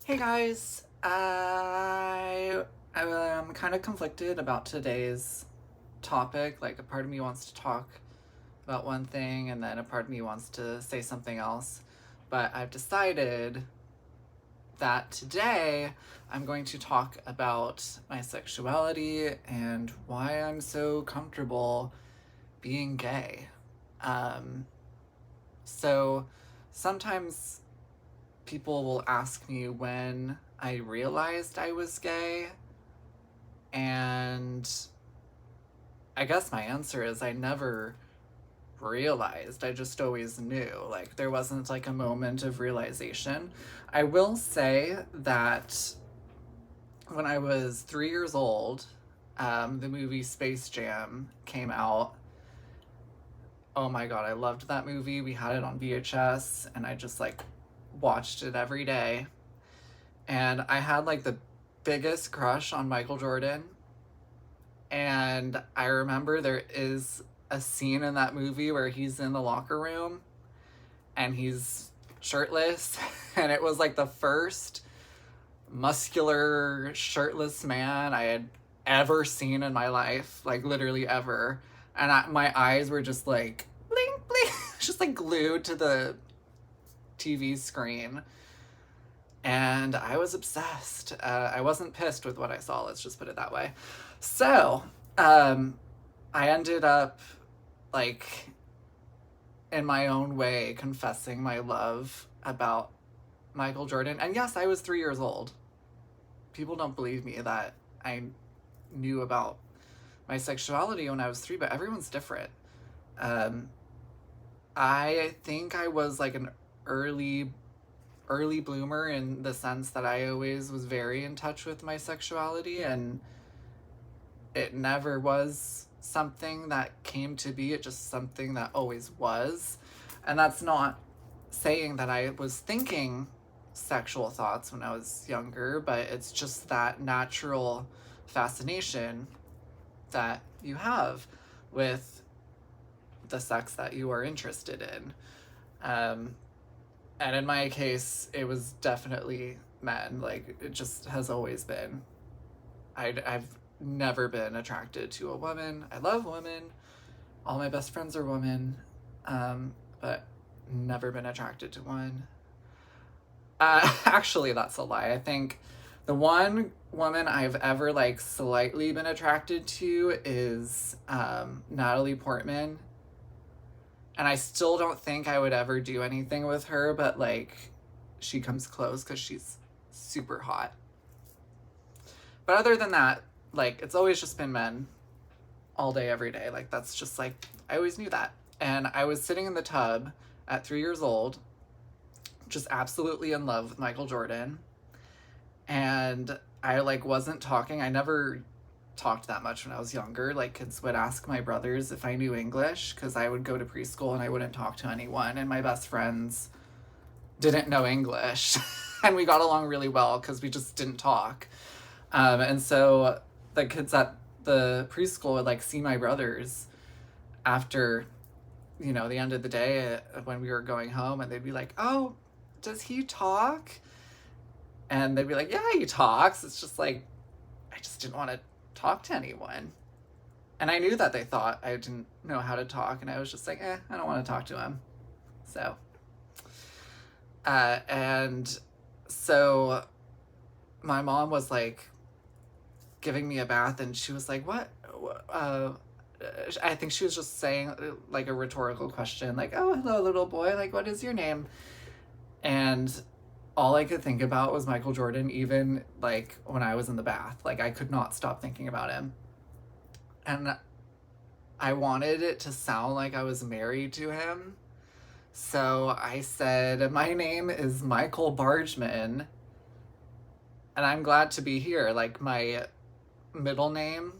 Hey guys, I am kind of conflicted about today's topic. Like, a part of me wants to talk about one thing, and then a part of me wants to say something else. But I've decided that today I'm going to talk about my sexuality and why I'm so comfortable being gay. Um, so sometimes people will ask me when I realized I was gay, and I guess my answer is I never realized. I just always knew. Like, there wasn't like a moment of realization. I will say that when I was 3 years old, the movie Space Jam came out. Oh my god, I loved that movie. We had it on VHS, and I just like watched it every day. And I had like the biggest crush on Michael Jordan. And I remember there is a scene in that movie where he's in the locker room and he's shirtless. And it was like the first muscular, shirtless man I had ever seen in my life, like literally ever. And my eyes were just like, blink, blink, just like glued to the TV screen. And I was obsessed. I wasn't pissed with what I saw, let's just put it that way. So, I ended up, like, in my own way, confessing my love about Michael Jordan. And yes, I was 3 years old. People don't believe me that I knew about my sexuality when I was 3, but everyone's different. Um, I think I was like an early bloomer in the sense that I always was very in touch with my sexuality, and it never was something that came to be. It just something that always was. And that's not saying that I was thinking sexual thoughts when I was younger, but it's just that natural fascination that you have with the sex that you are interested in. Um, and in my case, it was definitely men. Like, it just has always been. I've never been attracted to a woman. I love women. All my best friends are women, but never been attracted to one. Actually, that's a lie. I think the one woman I've ever like slightly been attracted to is Natalie Portman, and I still don't think I would ever do anything with her, but like she comes close because she's super hot. But other than that, like, it's always just been men all day, every day. Like, that's just like, I always knew that. And I was sitting in the tub at 3 years old, just absolutely in love with Michael Jordan. And I like wasn't talking. I never talked that much when I was younger. Like, kids would ask my brothers if I knew English because I would go to preschool and I wouldn't talk to anyone. And my best friends didn't know English. And we got along really well because we just didn't talk. And so the kids at the preschool would like see my brothers after, the end of the day when we were going home, and they'd be like, "Oh, does he talk?" And they'd be like, "Yeah, he talks." It's just like, I just didn't want to talk to anyone. And I knew that they thought I didn't know how to talk, and I was just like, I don't want to talk to him. So, and so my mom was like giving me a bath, and she was like, "What?" I think she was just saying like a rhetorical question, like, "Oh, hello, little boy. Like, what is your name?" And all I could think about was Michael Jordan, even like when I was in the bath. Like, I could not stop thinking about him. And I wanted it to sound like I was married to him. So I said, "My name is Michael Bargeman, and I'm glad to be here." Like, my middle name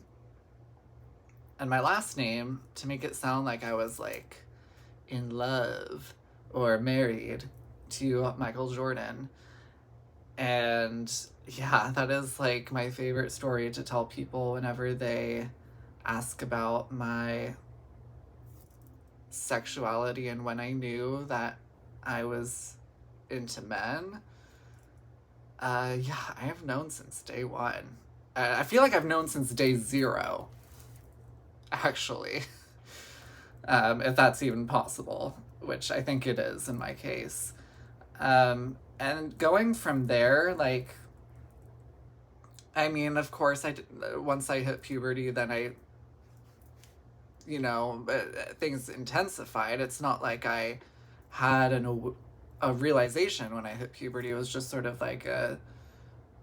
and my last name, to make it sound like I was like in love or married to Michael Jordan. And yeah, that is like my favorite story to tell people whenever they ask about my sexuality and when I knew that I was into men. Yeah, I have known since day one. I feel like I've known since day zero, actually, if that's even possible, which I think it is in my case. And going from there, like, I mean, of course, once I hit puberty, then things intensified. It's not like I had a realization when I hit puberty. It was just sort of like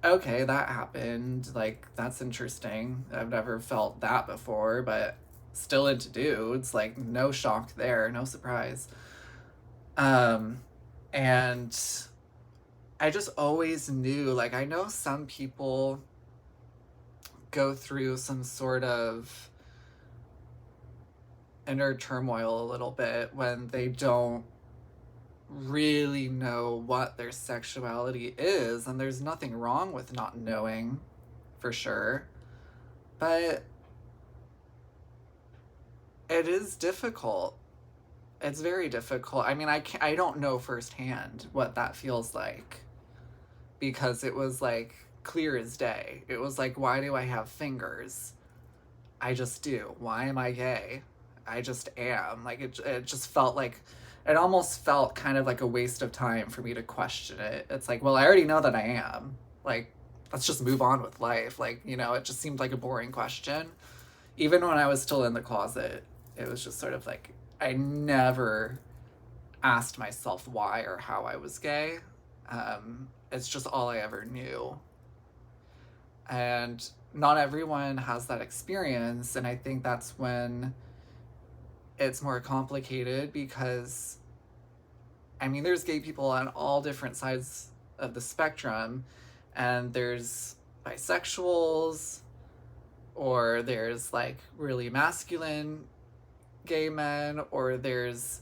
okay, that happened. Like, that's interesting. I've never felt that before, but still into dudes. Like, no shock there, no surprise. And I just always knew, like, I know some people go through some sort of inner turmoil a little bit when they don't really know what their sexuality is, and there's nothing wrong with not knowing for sure, but it is difficult. It's very difficult. I mean, I don't know firsthand what that feels like, because it was like clear as day. It was like, why do I have fingers? I just do. Why am I gay? I just am. Like, it just felt like, it almost felt kind of like a waste of time for me to question it. It's like, well, I already know that I am. Like, let's just move on with life. Like, it just seemed like a boring question. Even when I was still in the closet, it was just sort of like, I never asked myself why or how I was gay. It's just all I ever knew. And not everyone has that experience. And I think that's when it's more complicated, because, I mean, there's gay people on all different sides of the spectrum, and there's bisexuals, or there's like really masculine gay men, or there's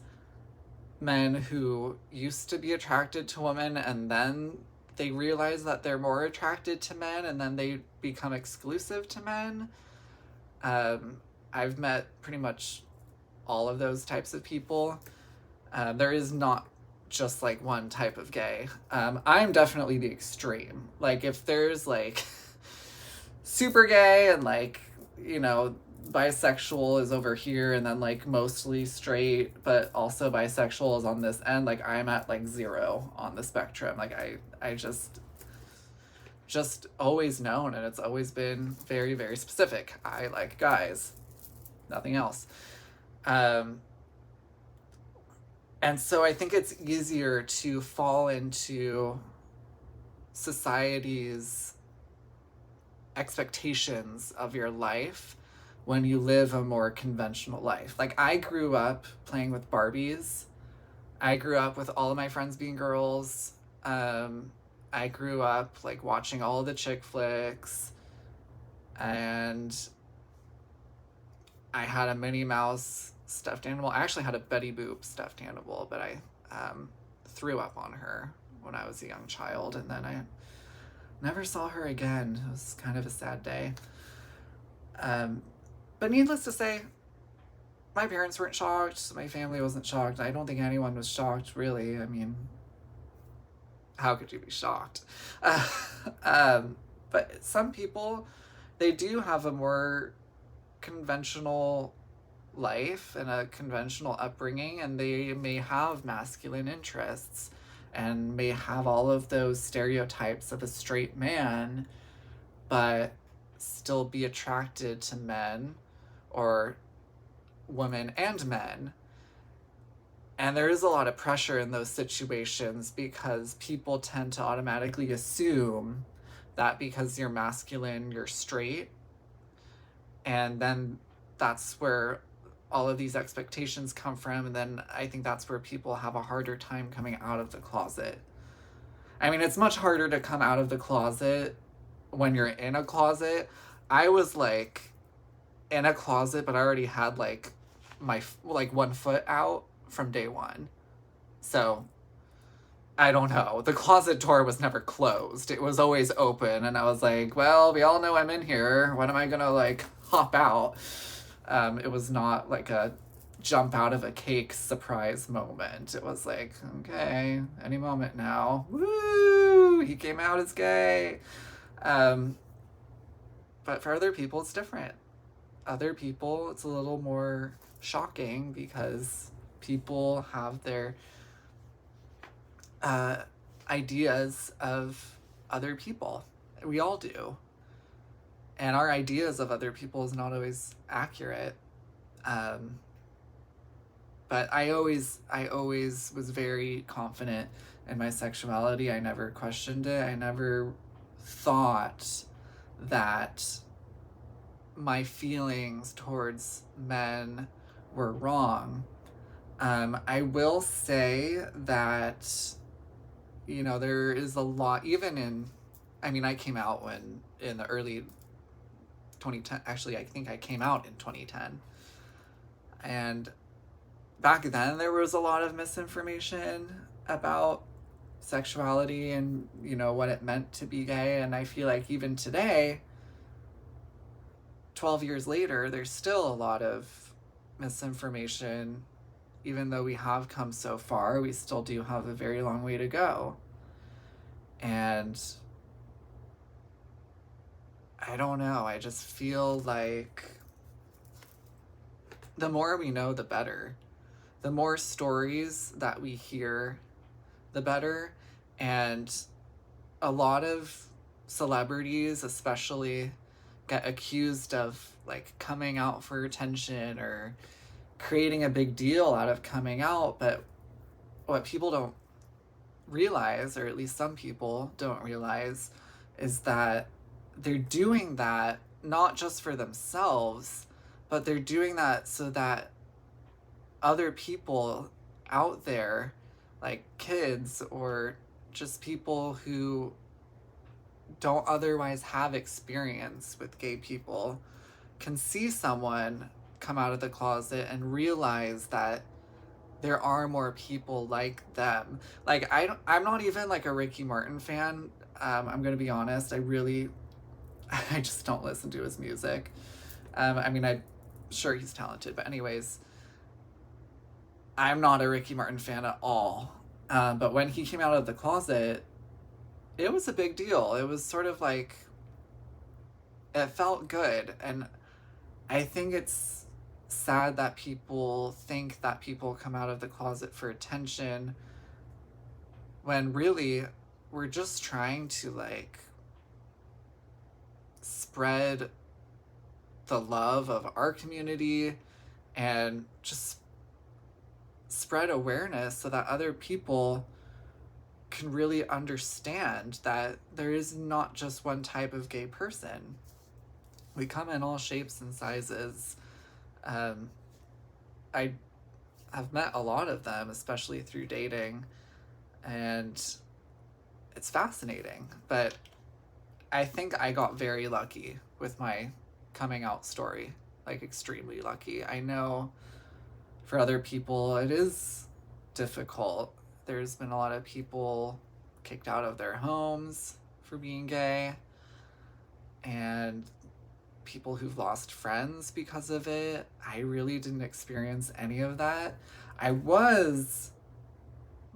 men who used to be attracted to women and then they realize that they're more attracted to men and then they become exclusive to men. I've met pretty much all of those types of people. There is not just like one type of gay. I'm definitely the extreme. Like, if there's like super gay and like, bisexual is over here, and then like mostly straight but also bisexual is on this end, like I'm at like 0 on the spectrum. Like, I just always known, and it's always been very, very specific. I like guys, nothing else. And so I think it's easier to fall into society's expectations of your life when you live a more conventional life. Like, I grew up playing with Barbies. I grew up with all of my friends being girls. I grew up like watching all the chick flicks, and I had a Minnie Mouse stuffed animal. I actually had a Betty Boop stuffed animal, but I threw up on her when I was a young child, and then I never saw her again. It was kind of a sad day. But needless to say, my parents weren't shocked. My family wasn't shocked. I don't think anyone was shocked, really. I mean, how could you be shocked? But some people, they do have a more conventional life and a conventional upbringing, and they may have masculine interests and may have all of those stereotypes of a straight man, but still be attracted to men or women and men. And there is a lot of pressure in those situations, because people tend to automatically assume that because you're masculine, you're straight. And then that's where all of these expectations come from. And then I think that's where people have a harder time coming out of the closet. I mean, it's much harder to come out of the closet when you're in a closet. I was like in a closet, but I already had like my like 1 foot out from day one. So I don't know. The closet door was never closed. It was always open, and I was like, well, we all know I'm in here. When am I gonna like hop out? It was not like a jump out of a cake surprise moment. It was like, okay, any moment now. Woo! he came out as gay. Um, but for other people, it's different. Other people, it's a little more shocking because people have their uh, ideas of other people. We all do. And our ideas of other people is not always accurate. Um, but I always was very confident in my sexuality. I never questioned it. I never thought that my feelings towards men were wrong. I will say that, you know, there is a lot, even in, I mean, I came out when, in the early 2010, actually, I think I came out in 2010. And back then, there was a lot of misinformation about sexuality and, you know, what it meant to be gay. And I feel like even today, 12 years later, there's still a lot of misinformation. Even though we have come so far, we still do have a very long way to go. And I don't know, I just feel like the more we know, the better. The more stories that we hear, the better. And a lot of celebrities, especially, get accused of like coming out for attention or creating a big deal out of coming out. But what people don't realize, or at least some people don't realize, is that they're doing that not just for themselves, but they're doing that so that other people out there, like kids or just people who don't otherwise have experience with gay people, can see someone come out of the closet and realize that there are more people like them. Like, I'm not even like a Ricky Martin fan. I'm gonna be honest. I just don't listen to his music. I mean, I'm sure he's talented, but anyways, I'm not a Ricky Martin fan at all. But when he came out of the closet, it was a big deal. It was sort of like, it felt good. And I think it's sad that people think that people come out of the closet for attention, when really we're just trying to like spread the love of our community and just spread awareness so that other people can really understand that there is not just one type of gay person. We come in all shapes and sizes. I have met a lot of them, especially through dating, and it's fascinating. But I think I got very lucky with my coming out story, like extremely lucky. I know for other people it is difficult. There's been a lot of people kicked out of their homes for being gay, and people who've lost friends because of it. I really didn't experience any of that. I was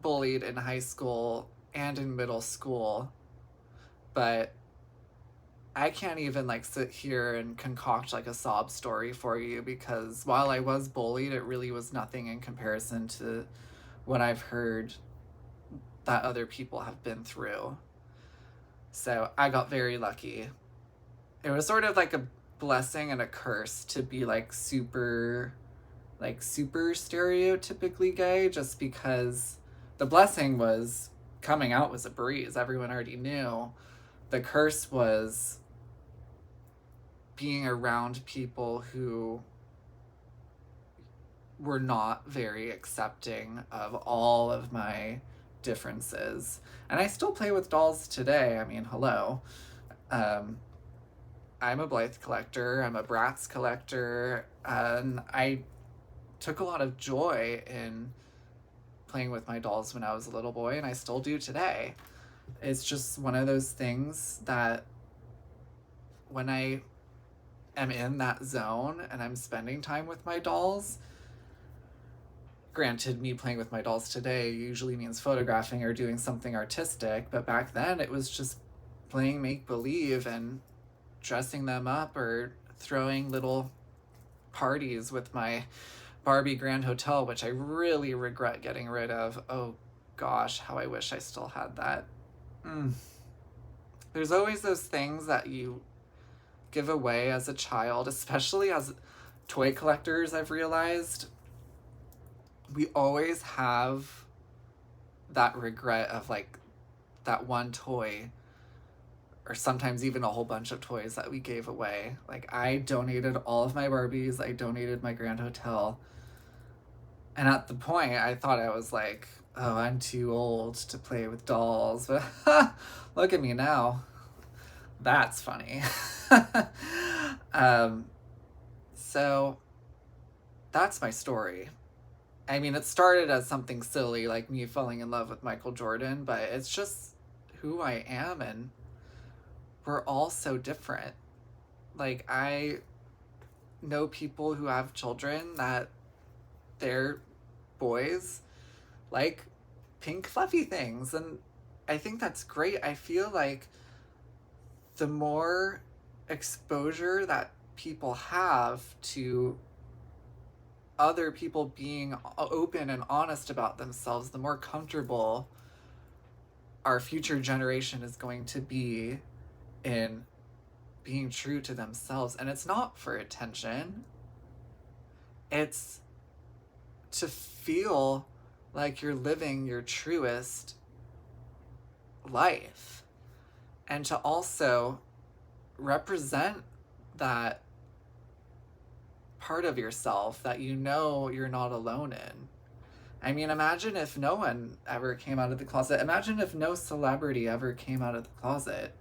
bullied in high school and in middle school, but I can't even like sit here and concoct like a sob story for you, because while I was bullied, it really was nothing in comparison to what I've heard that other people have been through. So I got very lucky. It was sort of like a blessing and a curse to be like super stereotypically gay, just because the blessing was coming out was a breeze. Everyone already knew. The curse was being around people who were not very accepting of all of my differences. And I still play with dolls today. I mean, hello. I'm a Blythe collector. I'm a Bratz collector. And I took a lot of joy in playing with my dolls when I was a little boy, and I still do today. It's just one of those things that when I am in that zone and I'm spending time with my dolls, Granted, me playing with my dolls today usually means photographing or doing something artistic, but back then it was just playing make-believe and dressing them up or throwing little parties with my Barbie Grand Hotel, which I really regret getting rid of. Oh gosh, how I wish I still had that. There's always those things that you give away as a child, especially as toy collectors, I've realized. We always have that regret of like that one toy, or sometimes even a whole bunch of toys that we gave away. Like, I donated all of my Barbies, I donated my Grand Hotel. And at the point, I thought I was like, oh, I'm too old to play with dolls. But look at me now. That's funny. So that's my story. I mean, it started as something silly, like me falling in love with Michael Jordan, but it's just who I am, and we're all so different. Like, I know people who have children that their boys like pink fluffy things, and I think that's great. I feel like the more exposure that people have to other people being open and honest about themselves, the more comfortable our future generation is going to be in being true to themselves. And it's not for attention, it's to feel like you're living your truest life, and to also represent that part of yourself that you know you're not alone in. I mean, imagine if no one ever came out of the closet. Imagine if no celebrity ever came out of the closet.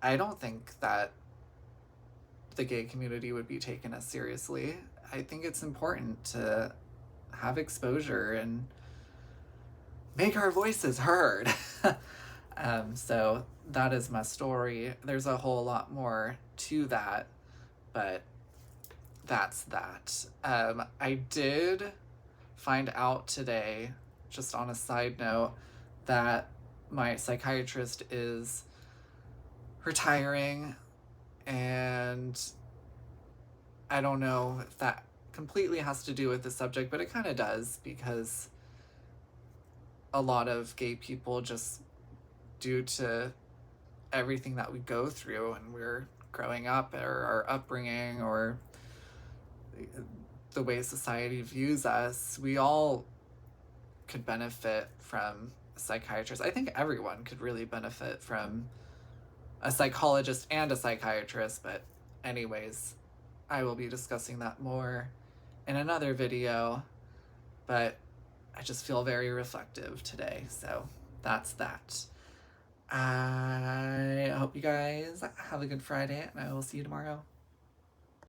I don't think that the gay community would be taken as seriously. I think it's important to have exposure and make our voices heard. So that is my story. There's a whole lot more to that, but that's that. I did find out today, just on a side note, that my psychiatrist is retiring, and I don't know if that completely has to do with the subject, but it kind of does, because a lot of gay people, just due to everything that we go through and we're growing up, or our upbringing, or the way society views us, we all could benefit from a psychiatrist. I think everyone could really benefit from a psychologist and a psychiatrist, but anyways, I will be discussing that more in another video, but I just feel very reflective today, so that's that. I hope you guys have a good Friday, and I will see you tomorrow.